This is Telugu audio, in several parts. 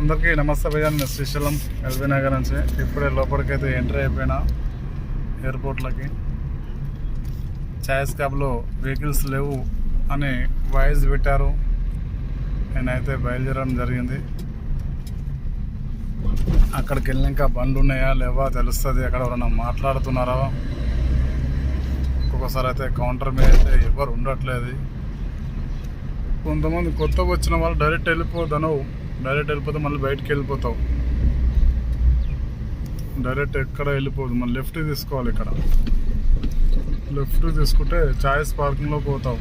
అందరికీ నమస్తే భయ్యా. నేను శ్రీశైలం ఎల్బీ నగర్ నుంచి ఇప్పుడే లోపలికైతే ఎంట్రీ అయిపోయినా ఎయిర్పోర్ట్లోకి. ఛాయిస్ క్యాబ్లో వెహికల్స్ లేవు అని వాయిస్ పెట్టారు. నేనైతే బయలుదేరడం జరిగింది. అక్కడికి వెళ్ళినాక బండ్లు ఉన్నాయా లేవా తెలుస్తుంది. అక్కడ ఎవరైనా మాట్లాడుతున్నారా. ఒక్కొక్కసారి అయితే కౌంటర్ మీద అయితే ఎవరు ఉండట్లేదు. కొంతమంది కొత్తగా వచ్చిన వాళ్ళు డైరెక్ట్ వెళ్ళిపోతే మళ్ళీ బయటికి వెళ్ళిపోతావు. డైరెక్ట్ ఎక్కడ వెళ్ళిపోదు, మళ్ళీ లెఫ్ట్ తీసుకోవాలి. ఇక్కడ లెఫ్ట్ తీసుకుంటే చాయిస్ పార్కింగ్లో పోతావు.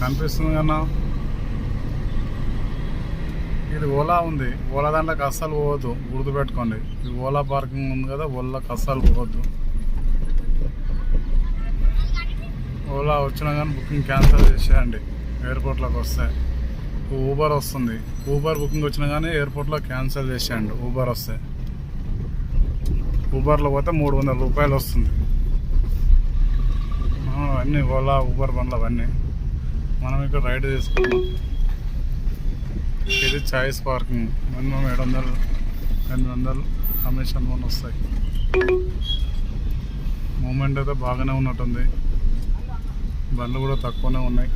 కనిపిస్తుంది కన్నా. ఇది ఓలా ఉంది. ఓలా దాంట్లోకి అస్సలు పోవద్దు, గుర్తుపెట్టుకోండి. ఇది ఓలా పార్కింగ్ ఉంది కదా, ఓలాకి అస్సలు పోవద్దు. ఓలా వచ్చినా కానీ బుకింగ్ క్యాన్సిల్ చేసేయండి. ఎయిర్పోర్ట్లోకి వస్తే ఊబర్ వస్తుంది. ఊబర్ బుకింగ్ వచ్చినా కానీ ఎయిర్పోర్ట్లో క్యాన్సిల్ చేసేయండి. ఊబర్ వస్తే ఊబర్లో పోతే 300 రూపాయలు వస్తుంది. అన్నీ ఓలా ఊబర్ బండ్లు అవన్నీ. మనం ఇక్కడ రైడ్ తీసుకున్నాం. ఇది చాయిస్ పార్కింగ్. మినిమం 700-800 కమిషన్ వస్తాయి. మూమెంట్ అయితే బాగానే ఉన్నట్టుంది. బండ్లు కూడా తక్కువనే ఉన్నాయి.